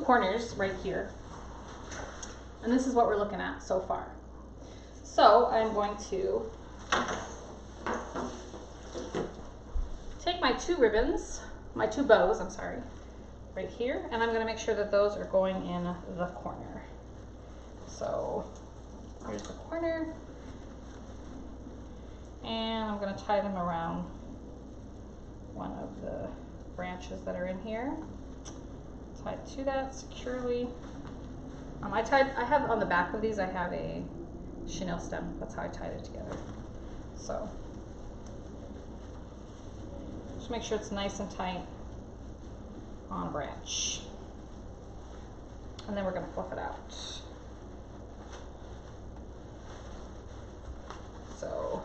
corners right here. And this is what we're looking at so far. So I'm going to take my two bows, I'm sorry, right here, and I'm going to make sure that those are going in the corner. So here's the corner, and I'm going to tie them around one of the branches that are in here. Tie it to that securely. I have on the back of these, I have a chenille stem. That's how I tied it together. So just make sure it's nice and tight on a branch. And then we're going to fluff it out. So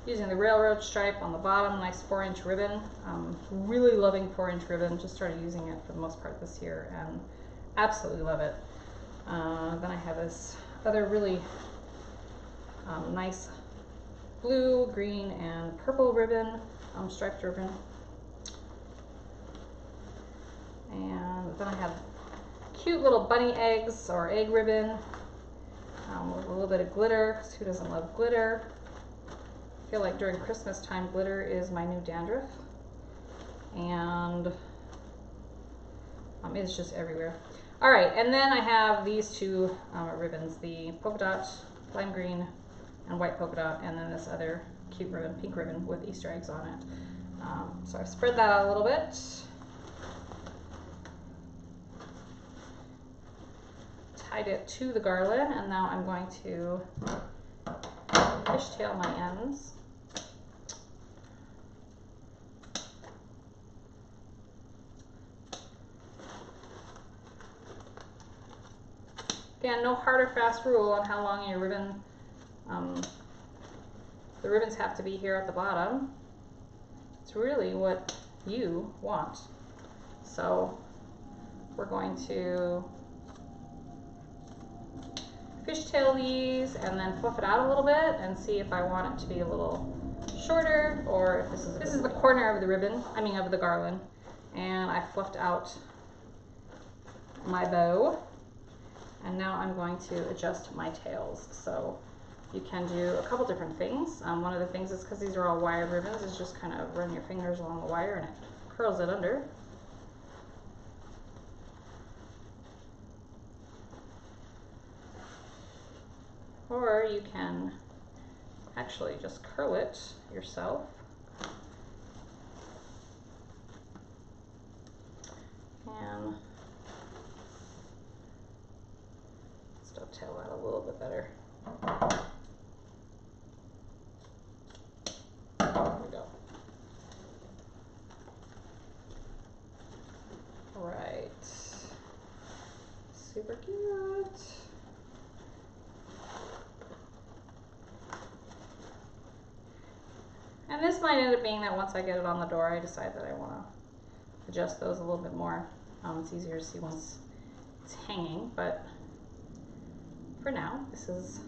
using the railroad stripe on the bottom, nice 4-inch ribbon. Really loving 4-inch ribbon. Just started using it for the most part this year and absolutely love it. Then I have this other really nice blue, green, and purple ribbon, striped ribbon. And then I have cute little bunny eggs or egg ribbon with a little bit of glitter, because who doesn't love glitter? I feel like during Christmas time, glitter is my new dandruff. And it's just everywhere. All right, and then I have these two ribbons, the polka dot, lime green, and white polka dot, and then this other cute ribbon, pink ribbon with Easter eggs on it. So I've spread that out a little bit. Tied it to the garland, and now I'm going to fishtail my ends. Again, no hard or fast rule on how long your ribbon, the ribbons have to be here at the bottom. It's really what you want. So we're going to fishtail these and then fluff it out a little bit and see if I want it to be a little shorter, or if this is the corner of the ribbon, of the garland, and I fluffed out my bow. And now I'm going to adjust my tails. So you can do a couple different things. One of the things is, because these are all wired ribbons, is just kind of run your fingers along the wire and it curls it under. Or you can actually just curl it yourself. And tail out a little bit better. There we go. All right. Super cute. And this might end up being that once I get it on the door, I decide that I want to adjust those a little bit more. It's easier to see once it's hanging, but for now, this is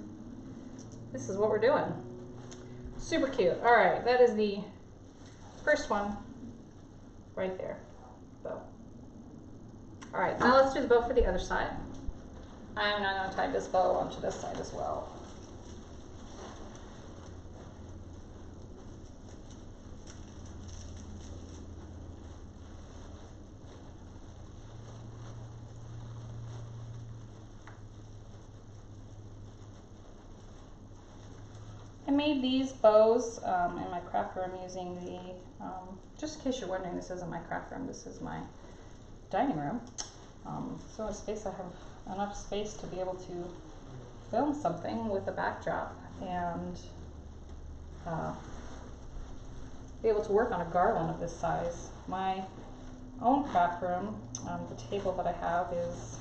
what we're doing. Super cute. All right, that is the first one right there. Bow. All right, now let's do the bow for the other side. I'm now going to tie this bow onto this side as well. I made these bows in my craft room using the, just in case you're wondering, this isn't my craft room, this is my dining room. So in space, I have enough space to be able to film something with a backdrop and be able to work on a garland of this size. My own craft room, the table that I have is,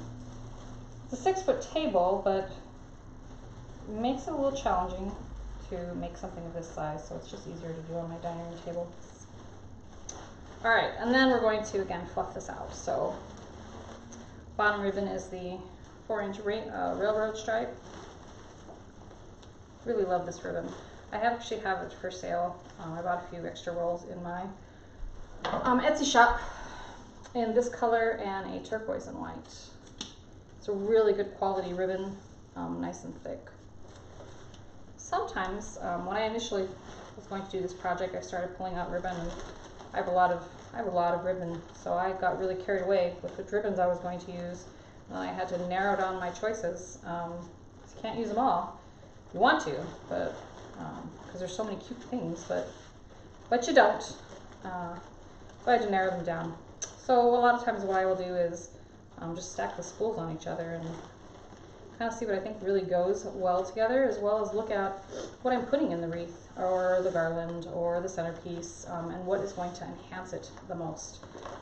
it's a 6-foot table, but it makes it a little challenging to make something of this size, so it's just easier to do on my dining room table. All right, and then we're going to again fluff this out. So bottom ribbon is the 4-inch railroad stripe. Really love this ribbon. I actually have it for sale. I bought a few extra rolls in my Etsy shop, in this color and a turquoise and white. It's a really good quality ribbon, nice and thick. Sometimes when I initially was going to do this project, I started pulling out ribbon, and I have a lot of ribbon, so I got really carried away with which ribbons I was going to use, and I had to narrow down my choices. You can't use them all. You want to, but because there's so many cute things, but you don't. So I had to narrow them down. So a lot of times what I will do is just stack the spools on each other and kind of see what I think really goes well together, as well as look at what I'm putting in the wreath or the garland or the centerpiece, and what is going to enhance it the most.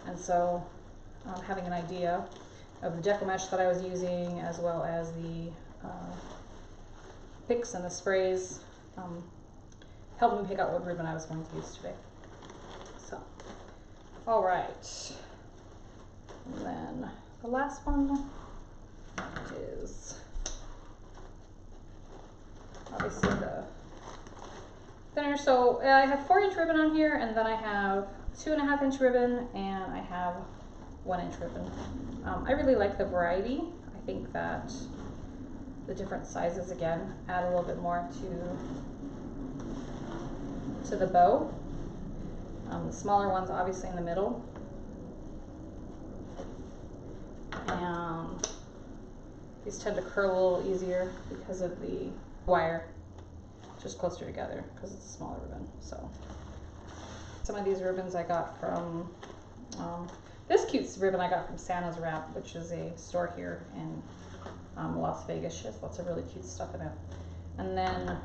And so having an idea of the deco mesh that I was using, as well as the picks and the sprays, helped me pick out what ribbon I was going to use today. So, all right. And then the last one is obviously the thinner. So I have 4-inch ribbon on here, and then I have 2.5-inch ribbon, and I have 1-inch ribbon. I really like the variety. I think that the different sizes again add a little bit more to the bow. The smaller ones obviously in the middle, and these tend to curl a little easier because of the wire just closer together because it's a smaller ribbon. So some of these ribbons I got from this cute ribbon I got from Santa's Wrap, which is a store here in Las Vegas. She has lots of really cute stuff in it. And then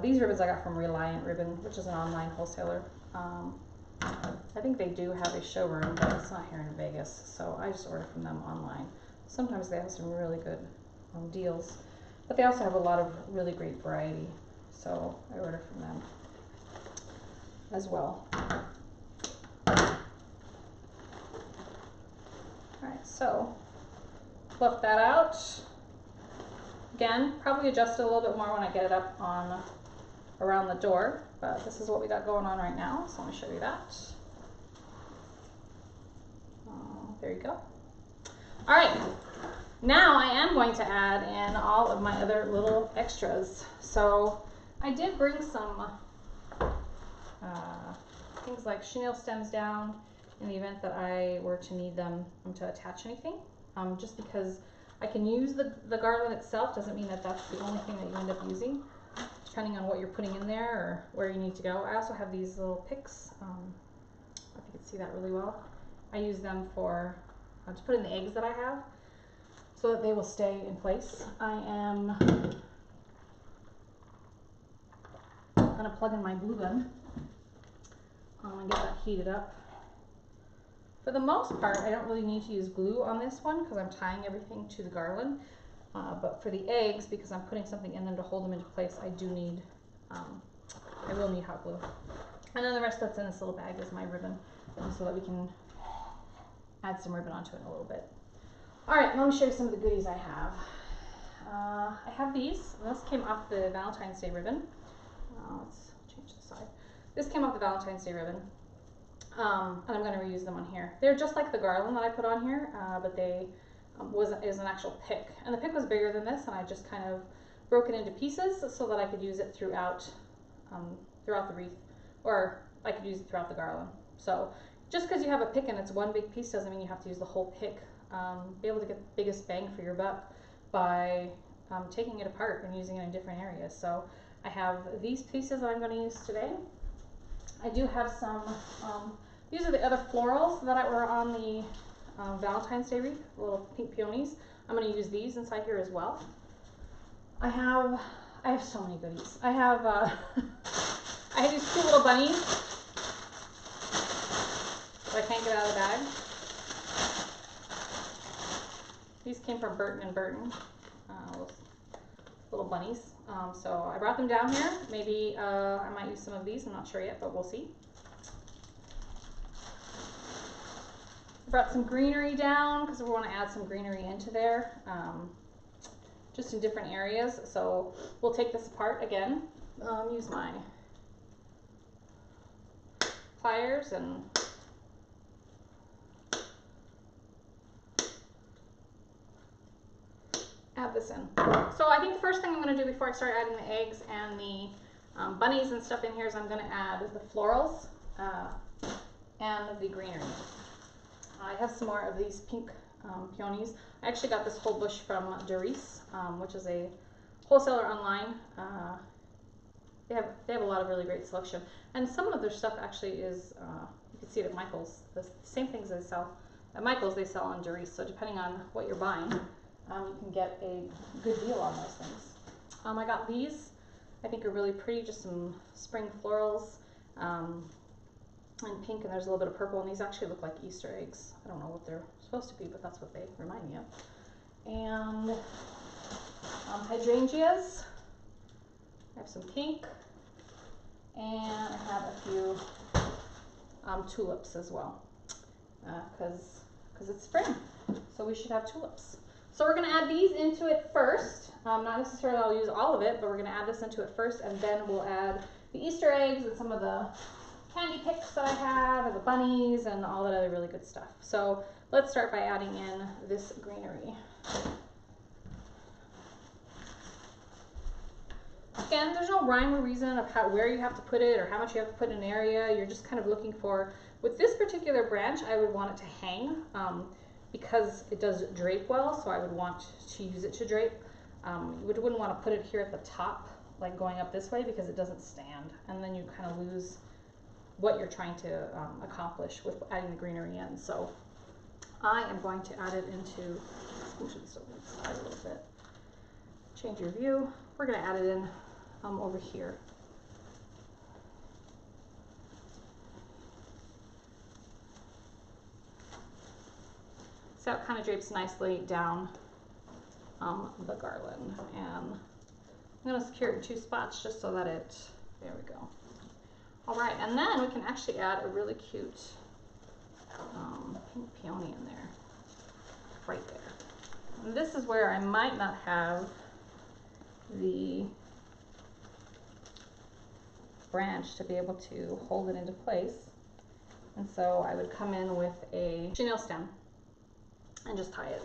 these ribbons I got from Reliant Ribbon, which is an online wholesaler. I think they do have a showroom, but it's not here in Vegas, so I just order from them online. Sometimes they have some really good deals, but they also have a lot of really great variety, so I order from them as well. Alright, so fluff that out. Again, probably adjust it a little bit more when I get it up on around the door, but this is what we got going on right now, so let me show you that. There you go. All right, now I am going to add in all of my other little extras. So I did bring some things like chenille stems down in the event that I were to need them to attach anything, just because I can use the garland itself doesn't mean that that's the only thing that you end up using, depending on what you're putting in there or where you need to go. I also have these little picks, if you can see that really well. I use them for to put in the eggs that I have so that they will stay in place. I am going to plug in my glue gun and get that heated up. For the most part, I don't really need to use glue on this one because I'm tying everything to the garland. But for the eggs, because I'm putting something in them to hold them into place, I do need, I will need hot glue. And then the rest that's in this little bag is my ribbon, so that we can add some ribbon onto it in a little bit. All right, let me show you some of the goodies I have. I have these. This came off the Valentine's Day ribbon. Let's change the side. This came off the Valentine's Day ribbon. And I'm going to reuse them on here. They're just like the garland that I put on here, but they is an actual pick. And the pick was bigger than this, and I just kind of broke it into pieces so that I could use it throughout the wreath, or I could use it throughout the garland. So just because you have a pick and it's one big piece doesn't mean you have to use the whole pick. Be able to get the biggest bang for your buck by taking it apart and using it in different areas. So I have these pieces that I'm going to use today. I do have some, these are the other florals that were on the Valentine's Day wreath, the little pink peonies. I'm going to use these inside here as well. I have so many goodies. I have these cute little bunnies that I can't get out of the bag. These came from Burton & Burton, little bunnies. So I brought them down here. Maybe I might use some of these. I'm not sure yet, but we'll see. I brought some greenery down because we want to add some greenery into there, just in different areas. So we'll take this apart again. Use my pliers and add this in. So I think the first thing I'm going to do before I start adding the eggs and the bunnies and stuff in here is I'm going to add the florals and the greenery. I have some more of these pink peonies. I actually got this whole bush from Doris, which is a wholesaler online. They have a lot of really great selection, and some of their stuff actually is you can see it at Michael's. The same things they sell at Michael's they sell on Doris. So depending on what you're buying, you can get a good deal on those things. I got these. I think are really pretty. Just some spring florals. And pink, and there's a little bit of purple, and these actually look like Easter eggs. I don't know what they're supposed to be, but that's what they remind me of. And hydrangeas. I have some pink, and I have a few tulips as well, because it's spring, so we should have tulips. So we're going to add these into it first. Not necessarily I'll use all of it, but we're going to add this into it first, and then we'll add the Easter eggs and some of the candy picks that I have, and the bunnies, and all that other really good stuff. So let's start by adding in this greenery. Again, there's no rhyme or reason of where you have to put it or how much you have to put in an area. You're just kind of looking for, with this particular branch, I would want it to hang because it does drape well, so I would want to use it to drape. You wouldn't want to put it here at the top, like going up this way, because it doesn't stand, and then you kind of lose what you're trying to accomplish with adding the greenery in. So I am going to add it into, let's move this over to the side a little bit, change your view. We're going to add it in over here. So it kind of drapes nicely down the garland. And I'm going to secure it in 2 spots just so that there we go. All right, and then we can actually add a really cute pink peony in there, right there. And this is where I might not have the branch to be able to hold it into place. And so I would come in with a chenille stem and just tie it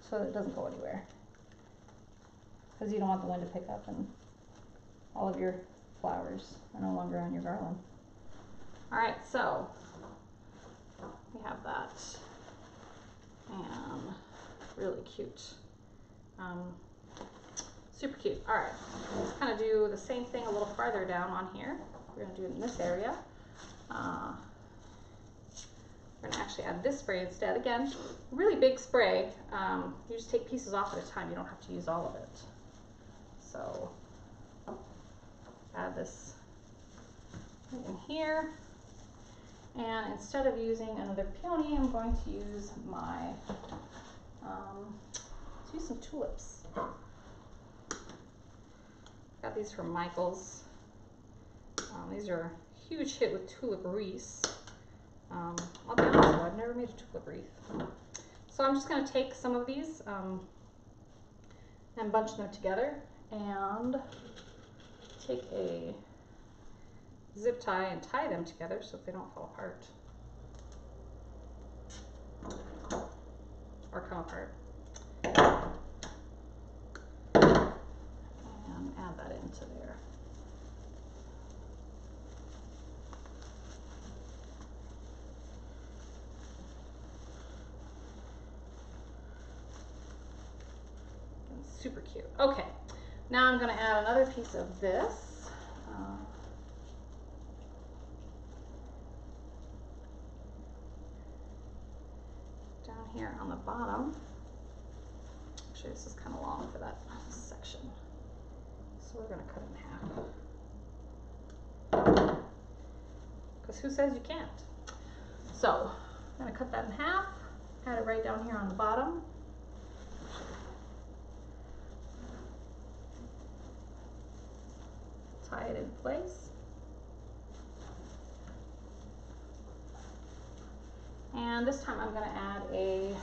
so that it doesn't go anywhere, because you don't want the wind to pick up and all of your flowers are no longer on your garland. All right, so we have that, and really cute, super cute. All right, let's kind of do the same thing a little farther down on here. We're going to do it in this area. We're going to actually add this spray instead. Again, really big spray. You just take pieces off at a time. You don't have to use all of it. So add this in here, and instead of using another peony, I'm going to use my let's use some tulips. Got these from Michael's. These are a huge hit with tulip wreaths. I'll be honest though, I've never made a tulip wreath. So I'm just going to take some of these and bunch them together, and take a zip tie and tie them together so that they don't fall apart or come apart. And add that into there. And super cute. Okay, now I'm going to add another piece of this. Down here on the bottom. Actually, this is kind of long for that section, so we're going to cut it in half, because who says you can't? So I'm going to cut that in half, add it right down here on the bottom. Tie it in place. And this time I'm going to add a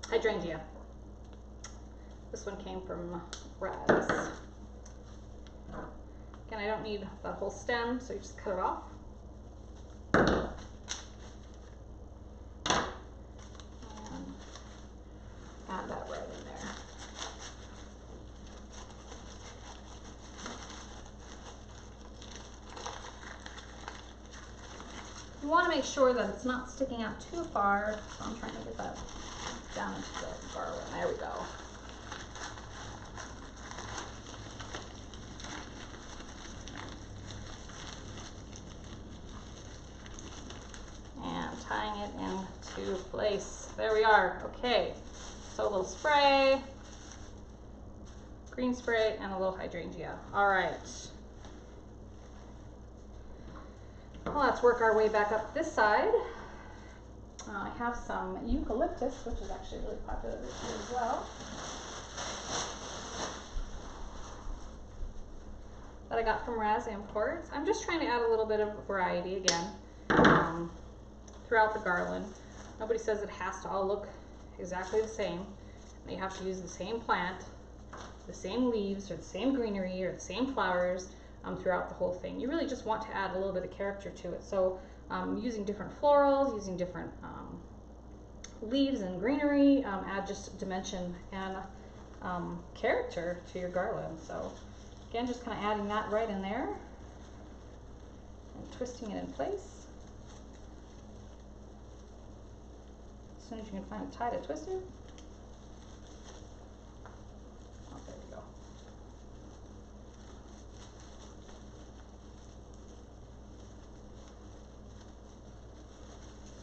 hydrangea. This one came from Raz. Again, I don't need that whole stem, so you just cut it off. And add that right in there. You want to make sure that it's not sticking out too far, so I'm trying to get that down into the garland. There we go. And tying it into place. There we are. Okay, so a little spray, green spray, and a little hydrangea. All right. Well, let's work our way back up this side. I have some eucalyptus, which is actually really popular this year as well, that I got from Raz Imports. I'm just trying to add a little bit of variety again throughout the garland. Nobody says it has to all look exactly the same. You have to use the same plant, the same leaves, or the same greenery, or the same flowers throughout the whole thing. You really just want to add a little bit of character to it. So using different florals, using different leaves and greenery, add just dimension and character to your garland. So again, just kind of adding that right in there and twisting it in place. As soon as you can find a tie to twist it. Oh, there we go.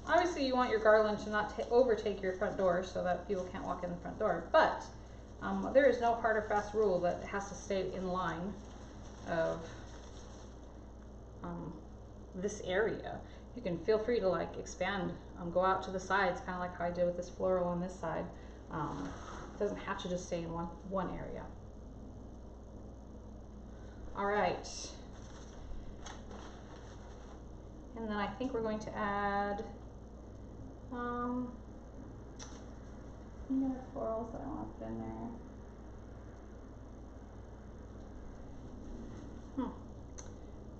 Obviously, you want your garland to not overtake your front door so that people can't walk in the front door, but there is no hard or fast rule that it has to stay in line of this area. You can feel free to like expand, go out to the sides, kind of like how I did with this floral on this side. It doesn't have to just stay in one area. All right. And then I think we're going to add any other florals that I want to put in there. I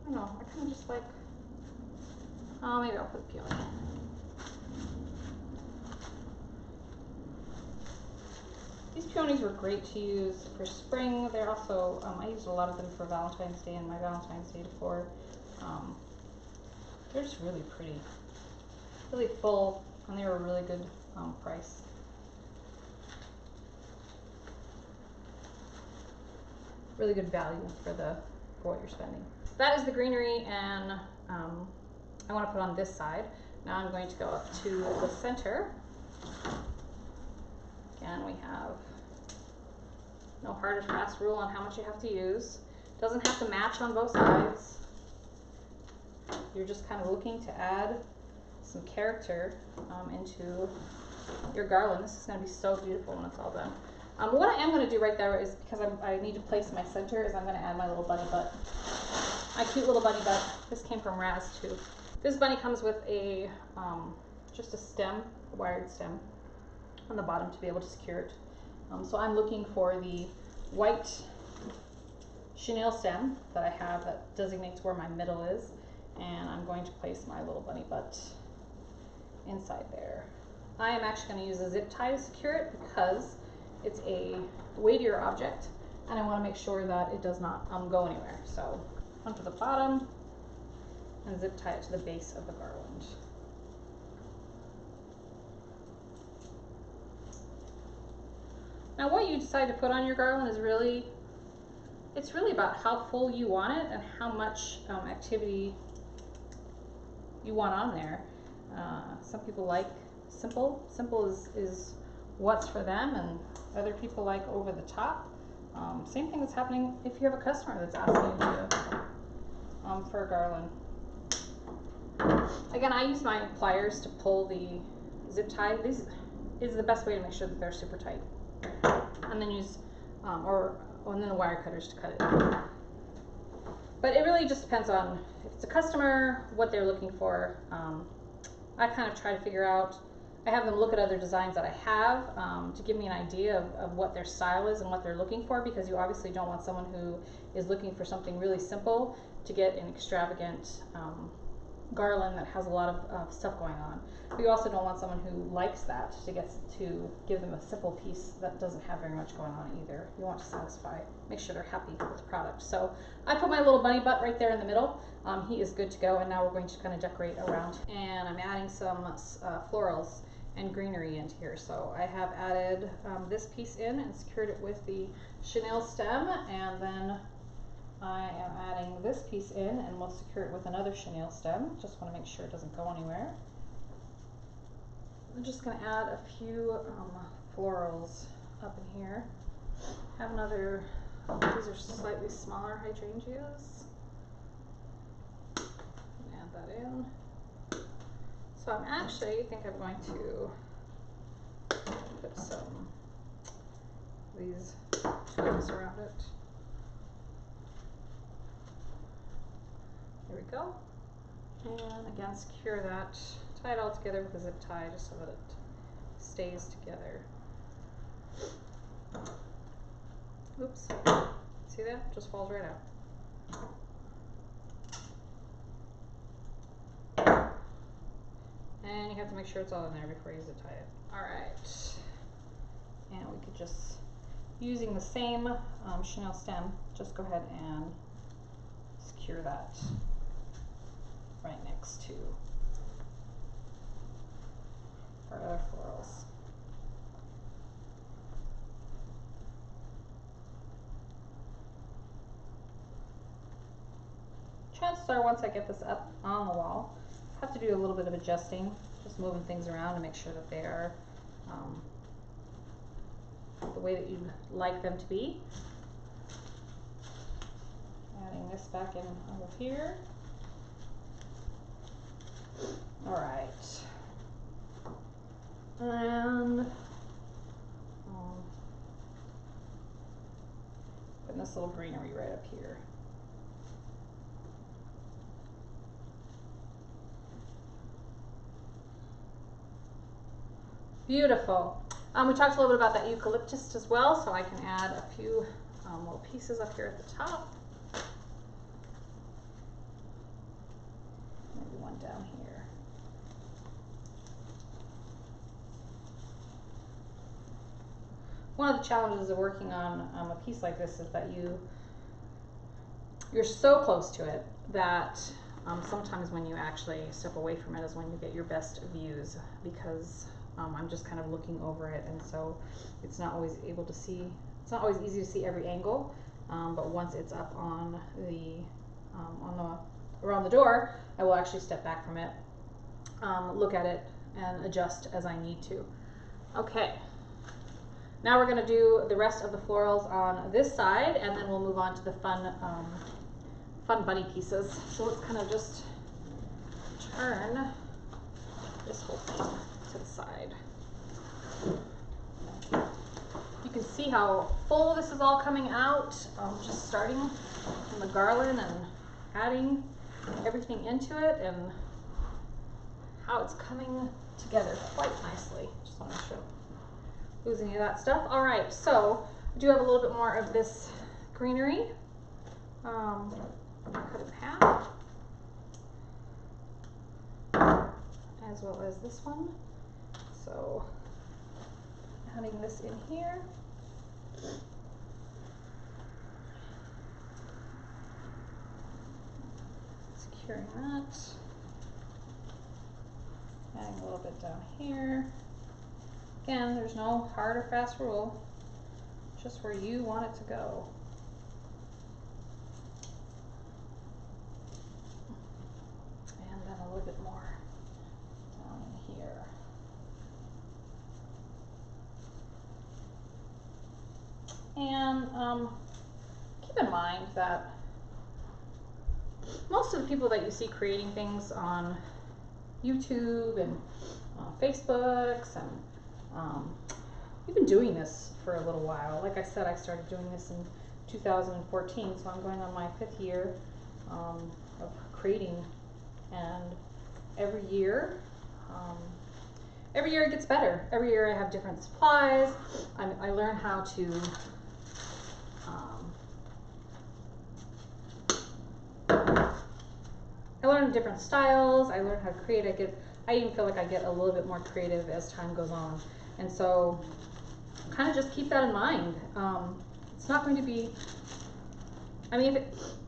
don't know, I kind of just like, oh, maybe I'll put peony. These peonies were great to use for spring. They're also, I used a lot of them for Valentine's Day and my Valentine's Day decor. They're just really pretty, really full, and they were a really good price. Really good value for what you're spending. That is the greenery, and I want to put on this side. Now I'm going to go up to the center. Again, we have no hard or fast rule on how much you have to use. Doesn't have to match on both sides. You're just kind of looking to add some character into your garland. This is going to be so beautiful when it's all done. What I am going to do right there is, because I need to place my center, is I'm going to add my little bunny butt. My cute little bunny butt. This came from Raz too. This bunny comes with a just a stem, a wired stem on the bottom to be able to secure it. So I'm looking for the white chenille stem that I have that designates where my middle is, and I'm going to place my little bunny butt inside there. I am actually going to use a zip tie to secure it because it's a weightier object, and I want to make sure that it does not go anywhere. So onto the bottom and zip tie it to the base of the garland. Now what you decide to put on your garland is really, it's really about how full you want it and how much activity you want on there. Some people like simple. Simple is what's for them, and other people like over the top. Same thing that's happening if you have a customer that's asking you to, for a garland. Again, I use my pliers to pull the zip tie. This is the best way to make sure that they're super tight. And then use, and then the wire cutters to cut it. But it really just depends on if it's a customer, what they're looking for. I kind of try to figure out I have them look at other designs that I have to give me an idea of what their style is and what they're looking for, because you obviously don't want someone who is looking for something really simple to get an extravagant garland that has a lot of stuff going on. But you also don't want someone who likes that to give them a simple piece that doesn't have very much going on either. You want to satisfy, make sure they're happy with the product. So I put my little bunny butt right there in the middle. He is good to go, and now we're going to kind of decorate around. And I'm adding some florals and greenery into here. So I have added this piece in and secured it with the chenille stem, and then I am adding this piece in and we'll secure it with another chenille stem. Just want to make sure it doesn't go anywhere. I'm just going to add a few florals up in here. Have another, these are slightly smaller hydrangeas. Add that in. So I'm actually, I think I'm going to put some of these tulips around it. There we go. And again, secure that, tie it all together with a zip tie just so that it stays together. Oops, see that? Just falls right out. And you have to make sure it's all in there before you zip tie it. All right. And we could just, using the same chenille stem, just go ahead and secure that right next to our other florals. Chances are, once I get this up on the wall, I have to do a little bit of adjusting, just moving things around to make sure that they are the way that you'd like them to be. Adding this back in over here. All right. And putting this little greenery right up here. Beautiful. We talked a little bit about that eucalyptus as well, so I can add a few little pieces up here at the top. Maybe one down here. One of the challenges of working on a piece like this is that you're so close to it that sometimes when you actually step away from it is when you get your best views, because I'm just kind of looking over it, and so it's not always able to see, it's not always easy to see every angle, but once it's up on the around the door, I will actually step back from it, look at it, and adjust as I need to. Okay, now we're going to do the rest of the florals on this side, and then we'll move on to the fun bunny pieces. So let's kind of just turn this whole thing to the side. You can see how full this is all coming out. Just starting from the garland and adding everything into it, and how it's coming together quite nicely. Just want to make sure I don't lose any of that stuff. All right, so I do have a little bit more of this greenery. Cut it in half, as well as this one. So adding this in here. Securing that. Adding a little bit down here. Again, there's no hard or fast rule, just where you want it to go. And then a little bit more down in here. And keep in mind that most of the people that you see creating things on YouTube and Facebooks, and we've been doing this for a little while. Like I said, I started doing this in 2014, so I'm going on my 5th year of creating. And every year every year it gets better. Every year I have different supplies. I learn how to I learn different styles. I learn how to create. I even feel like I get a little bit more creative as time goes on. And so kind of just keep that in mind. It's not going to be, I mean,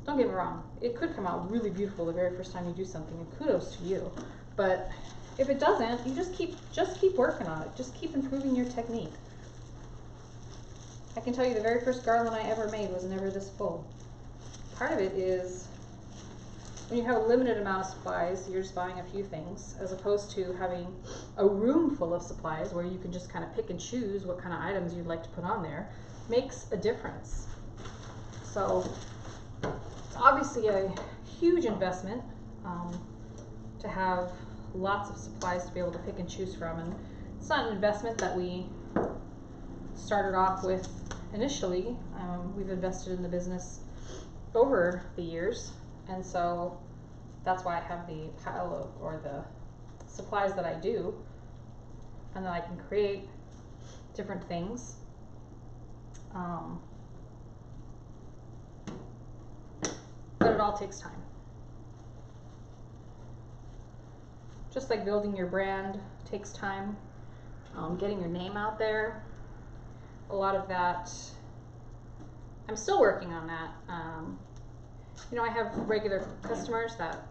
don't get me wrong, it could come out really beautiful the very first time you do something, and kudos to you. But if it doesn't, you just keep working on it. Just keep improving your technique. I can tell you the very first garland I ever made was never this full. Part of it is when you have a limited amount of supplies, you're just buying a few things, as opposed to having a room full of supplies where you can just kind of pick and choose what kind of items you'd like to put on there. Makes a difference. So it's obviously a huge investment to have lots of supplies to be able to pick and choose from, and it's not an investment that we started off with initially. We've invested in the business over the years, and so that's why I have the pile of, or the supplies that I do, and then I can create different things. But it all takes time. Just like building your brand takes time, getting your name out there, a lot of that, I'm still working on that. You know, I have regular customers that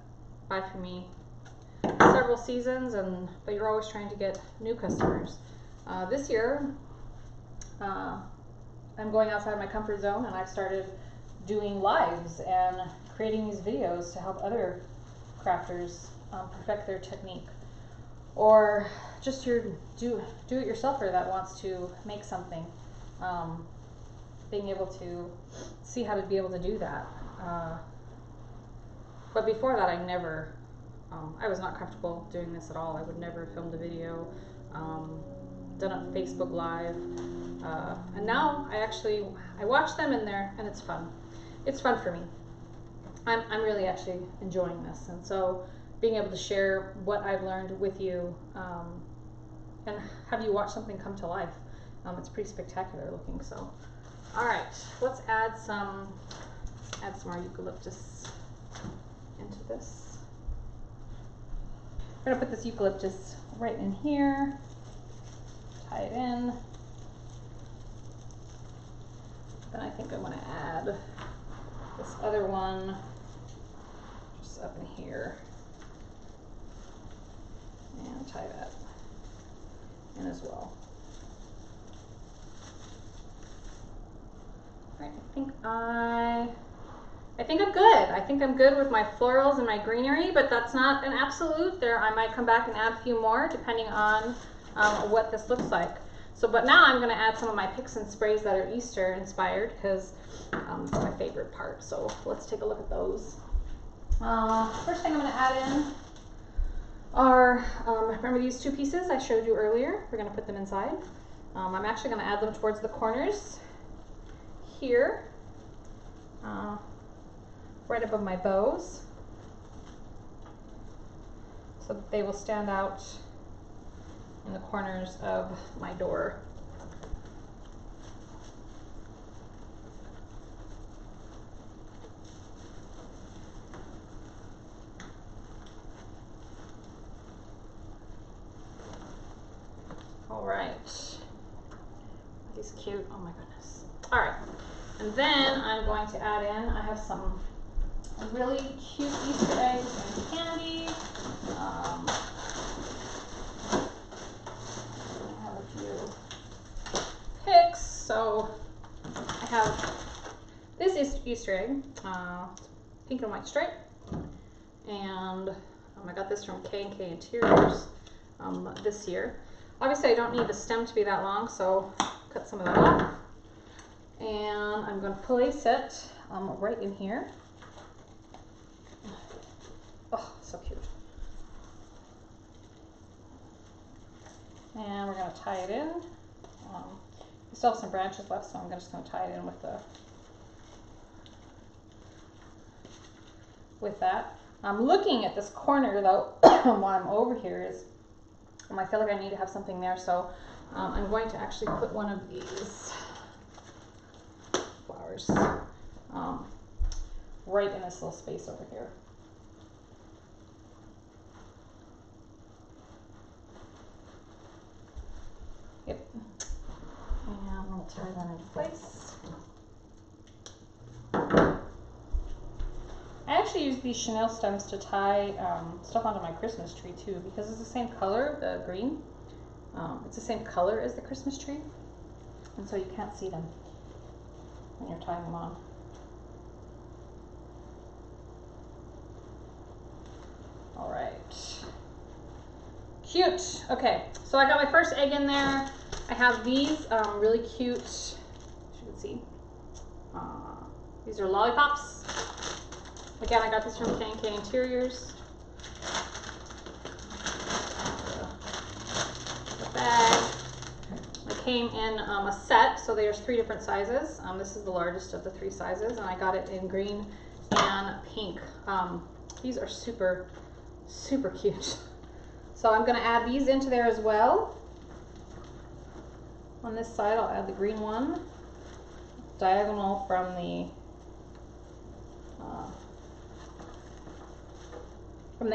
buy from me several seasons, but you're always trying to get new customers. This year, I'm going outside my comfort zone, and I've started doing lives and creating these videos to help other crafters perfect their technique, or just your do-it-yourselfer that wants to make something, being able to see how to be able to do that. But before that, I was not comfortable doing this at all. I would never have filmed a video, done a Facebook Live, and now I watch them and it's fun. It's fun for me. I'm really actually enjoying this, and so being able to share what I've learned with you and have you watch something come to life, it's pretty spectacular looking. So, all right, let's add some more eucalyptus into this. I'm gonna put this eucalyptus right in here, tie it in. Then I think I'm gonna add this other one just up in here and tie that in as well. All right, I think I'm good. I think I'm good with my florals and my greenery, but that's not an absolute. I might come back and add a few more depending on what this looks like. So, but now I'm going to add some of my picks and sprays that are Easter inspired, because it's my favorite part. So let's take a look at those. First thing I'm going to add in are, remember these two pieces I showed you earlier? We're going to put them inside. I'm actually going to add them towards the corners here, right above my bows, so that they will stand out in the corners of my door. All right, he's cute. Oh my goodness. All right, and then I'm going to add in, I have some really cute Easter eggs and candy. I have a few picks. So I have this Easter egg, pink and white stripe, and I got this from K&K Interiors this year. Obviously I don't need the stem to be that long, so cut some of that off. And I'm going to place it right in here. Oh, so cute. And we're going to tie it in. We still have some branches left, so I'm just going to tie it in with that. I'm looking at this corner though while I'm over here, is I feel like I need to have something there, so I'm going to actually put one of these flowers right in this little space over here. Yep. And we'll tie that into place. I actually use these chenille stems to tie stuff onto my Christmas tree too, because it's the same color, the green. It's the same color as the Christmas tree, and so you can't see them when you're tying them on. All right. Cute. Okay, so I got my first egg in there. I have these really cute, as you can see, these are lollipops. Again, I got these from K&K Interiors. The bag. It came in a set, so there's 3 different sizes. This is the largest of the 3 sizes, and I got it in green and pink. These are super, super cute. So I'm going to add these into there as well. On this side, I'll add the green one, diagonal from the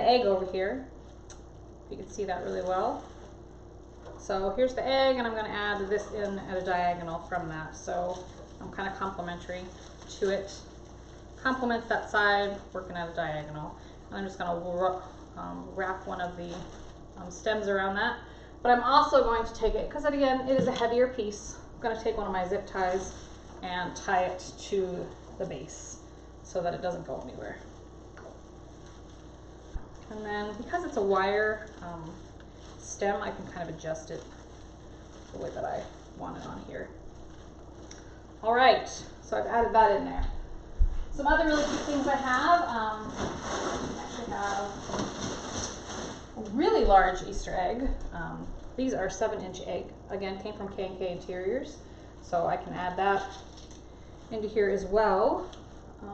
egg over here. You can see that really well. So here's the egg, and I'm going to add this in at a diagonal from that. So I'm kind of complementary to it. Complements that side, working at a diagonal. And I'm just going to wrap one of the stems around that. But I'm also going to take it, because again, it is a heavier piece. I'm going to take one of my zip ties and tie it to the base so that it doesn't go anywhere. And then because it's a wire stem, I can kind of adjust it the way that I want it on here. All right, so I've added that in there. Some other really cute things I have, I actually have a really large Easter egg. These are 7-inch egg. Again, came from K&K Interiors, so I can add that into here as well. I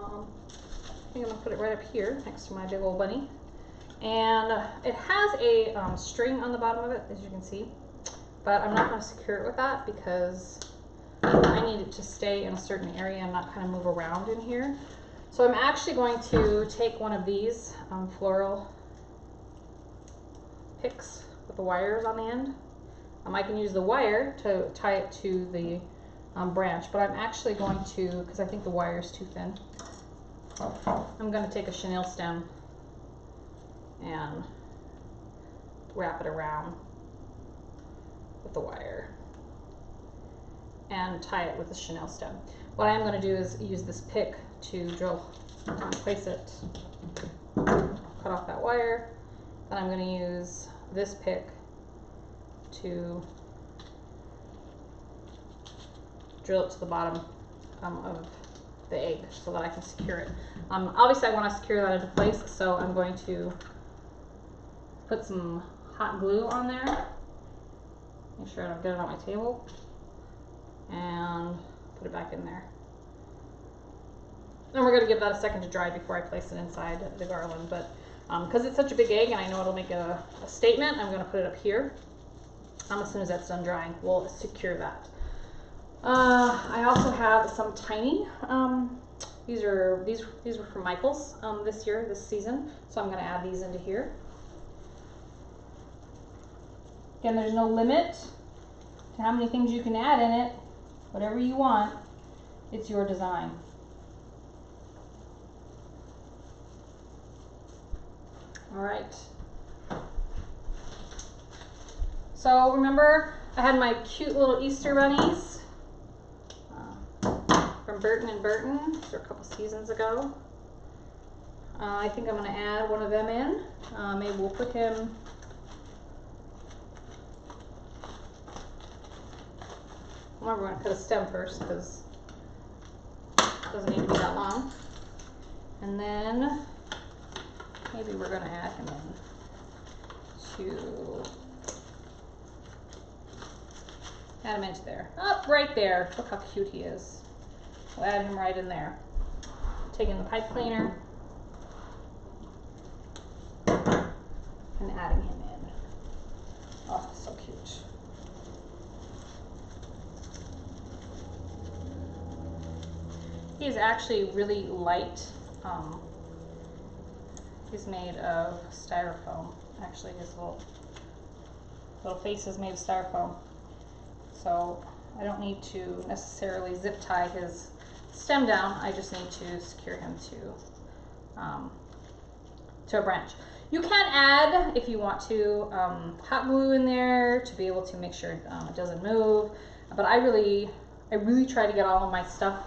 think I'm gonna put it right up here next to my big old bunny. And it has a string on the bottom of it, as you can see, but I'm not going to secure it with that because I need it to stay in a certain area and not kind of move around in here. So I'm actually going to take one of these floral picks with the wires on the end. I can use the wire to tie it to the branch, but I'm actually going to, because I think the wire is too thin, I'm going to take a chenille stem and wrap it around with the wire and tie it with the chenille stem. What I am going to do is use this pick to drill and place it, cut off that wire, and I'm going to use this pick to drill it to the bottom of the egg so that I can secure it. Obviously I want to secure that into place, so I'm going to put some hot glue on there, make sure I don't get it on my table, and put it back in there. And we're going to give that a second to dry before I place it inside the garland, but because it's such a big egg and I know it'll make a statement, I'm going to put it up here. As soon as that's done drying, we'll secure that. I also have some tiny, these were from Michael's this season, so I'm going to add these into here. Again, there's no limit to how many things you can add in it. Whatever you want, it's your design. All right. So remember, I had my cute little Easter bunnies from Burton & Burton. These were a couple seasons ago. I think I'm going to add one of them in. Maybe we'll put him. Remember, we're going to cut a stem first because it doesn't need to be that long. And then maybe we're going to add him into there. Up right there. Look how cute he is. We'll add him right in there. Taking the pipe cleaner and adding him in. Oh, He's actually really light. He's made of styrofoam. Actually, his little face is made of styrofoam. So I don't need to necessarily zip tie his stem down. I just need to secure him to a branch. You can add, if you want to, hot glue in there to be able to make sure it doesn't move. But I really try to get all of my stuff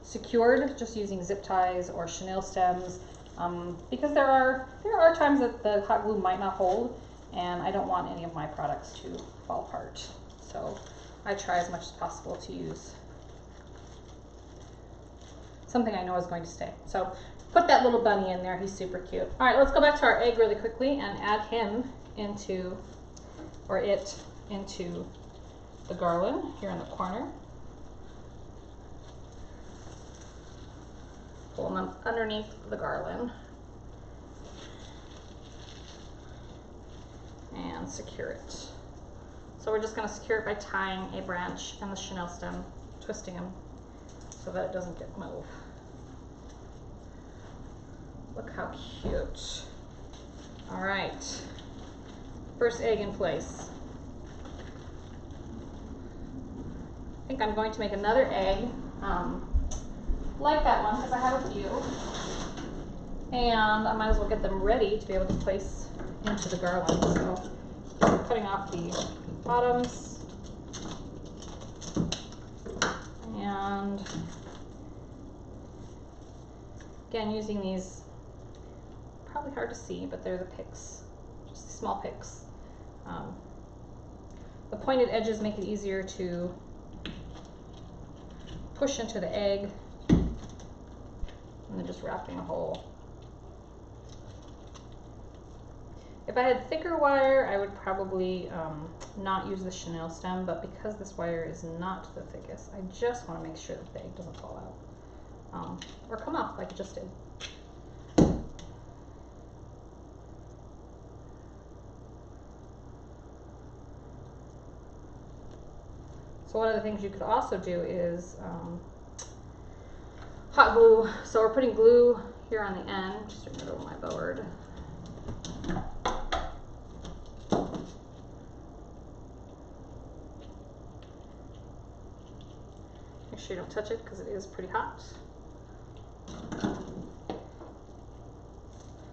secured just using zip ties or chenille stems, because there are times that the hot glue might not hold, and I don't want any of my products to fall apart. So I try as much as possible to use something I know is going to stay. So put that little bunny in there. He's super cute. All right, let's go back to our egg really quickly and add him into, or it into, the garland here in the corner. Pull them up underneath the garland and secure it. So we're just going to secure it by tying a branch and the chenille stem, twisting them so that it doesn't get moved. Look how cute. All right, first egg in place. I think I'm going to make another egg like that one because I have a few, and I might as well get them ready to be able to place into the garland. So I'm cutting off the bottoms, and again using these, probably hard to see, but they're the picks, just small picks. The pointed edges make it easier to push into the egg, and then just wrapping a hole. If I had thicker wire, I would probably not use the chenille stem, but because this wire is not the thickest, I just want to make sure that the egg doesn't fall out or come off like it just did. So one of the things you could also do is hot glue. So we're putting glue here on the end, just bring it over my board. Make sure you don't touch it because it is pretty hot.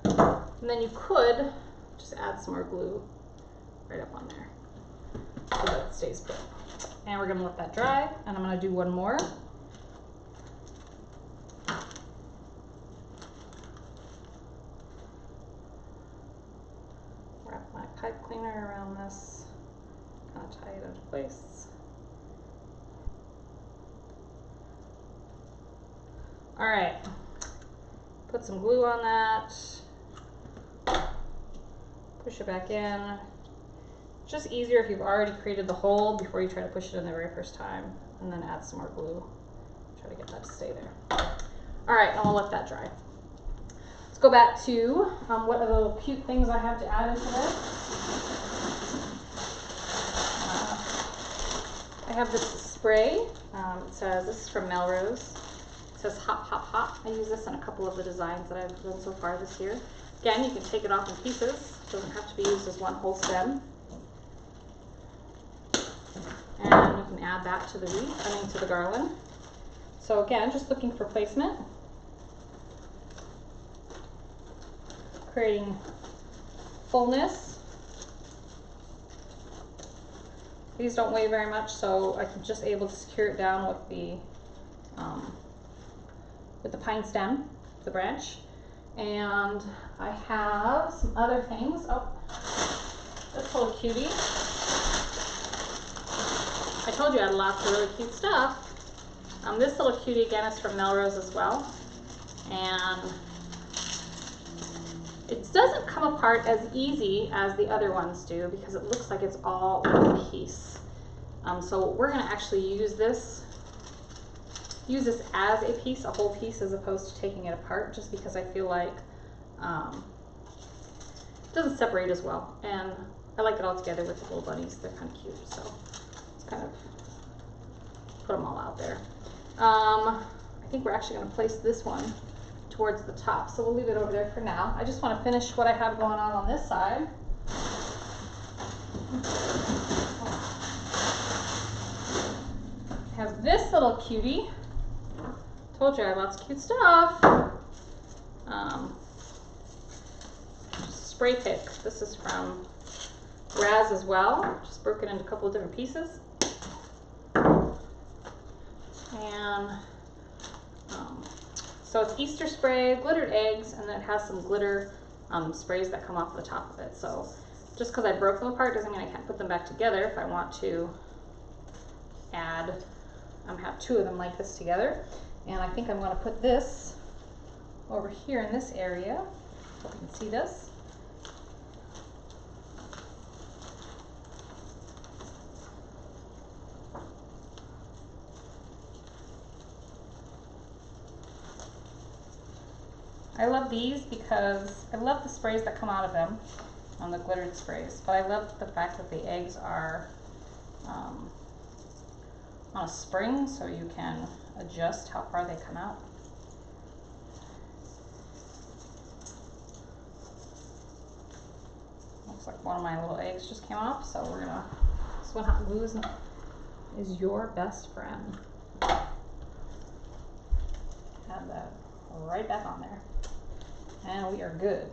And then you could just add some more glue right up on there so that it stays put. And we're going to let that dry, and I'm going to do one more. Wrap my pipe cleaner around this, kind of tie it into place. All right, put some glue on that, push it back in. Just easier if you've already created the hole before you try to push it in the very first time, and then add some more glue. Try to get that to stay there. All right, and I'll let that dry. Let's go back to what are the little cute things I have to add into this. I have this spray. It says, this is from Melrose. It says hop, hop, hop. I use this in a couple of the designs that I've done so far this year. Again, you can take it off in pieces. It doesn't have to be used as one whole stem. And you can add that to the wreath, to the garland. So again, just looking for placement. Creating fullness. These don't weigh very much, so I'm just able to secure it down with the pine stem, the branch. And I have some other things. Oh, this little cutie. I told you I had lots of really cute stuff. This little cutie again is from Melrose as well, and it doesn't come apart as easy as the other ones do because it looks like it's all one piece. So we're going to actually use this as a piece, a whole piece, as opposed to taking it apart, just because I feel like it doesn't separate as well, and I like it all together with the little bunnies. They're kind of cute, so let's kind of put them all out there. I think we're actually going to place this one towards the top, so we'll leave it over there for now. I just want to finish what I have going on this side. I have this little cutie. Told you I have lots of cute stuff. Spray pick. This is from Raz as well. Just broken into a couple of different pieces. And so it's Easter spray, glittered eggs, and then it has some glitter sprays that come off the top of it. So just because I broke them apart doesn't mean I can't put them back together if I want to add, have two of them like this together. And I think I'm going to put this over here in this area. Hope you can see this. I love these because I love the sprays that come out of them, on the glittered sprays, but I love the fact that the eggs are on a spring, so you can adjust how far they come out. Looks like one of my little eggs just came off, so we're gonna, this one hot glue is your best friend. Add that right back on there. And we are good.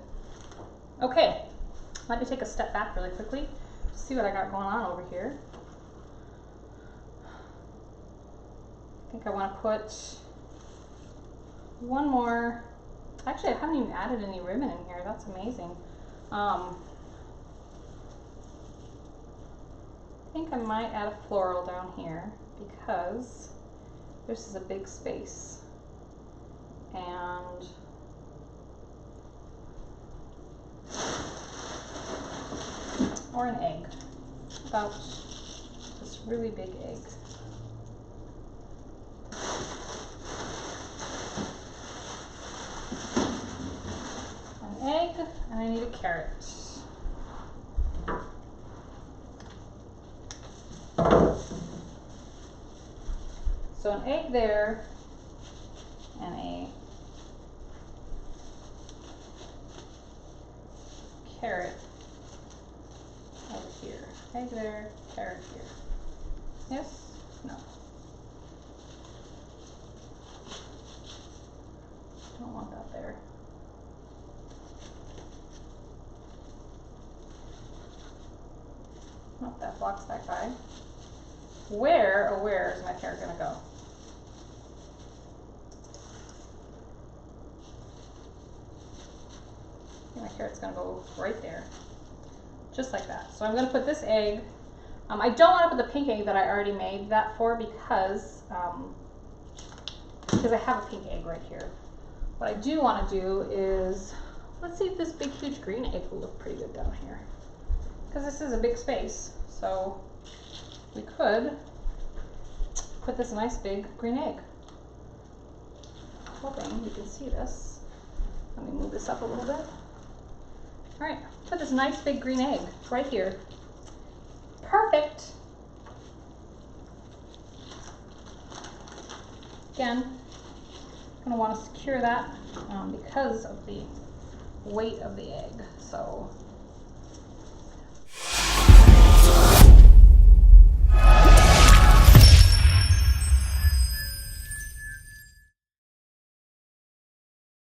Okay, let me take a step back really quickly to see what I got going on over here. I think I want to put one more. Actually, I haven't even added any ribbon in here. That's amazing. I think I might add a floral down here because this is a big space. And or an egg, about this really big egg. An egg, and I need a carrot. So an egg there, and a carrot over here. Egg there, carrot here. Yes? No. Don't want that there. Nope, that blocks that guy. Where, oh where is my carrot gonna go? I think my carrot's gonna go right there. Just like that. So I'm going to put this egg. I don't want to put the pink egg that I already made that for because I have a pink egg right here. What I do want to do is, let's see if this big huge green egg will look pretty good down here. Because this is a big space. So we could put this nice big green egg. Hoping you can see this. Let me move this up a little bit. All right, put this nice big green egg right here. Perfect. Again, I'm gonna want to secure that because of the weight of the egg. So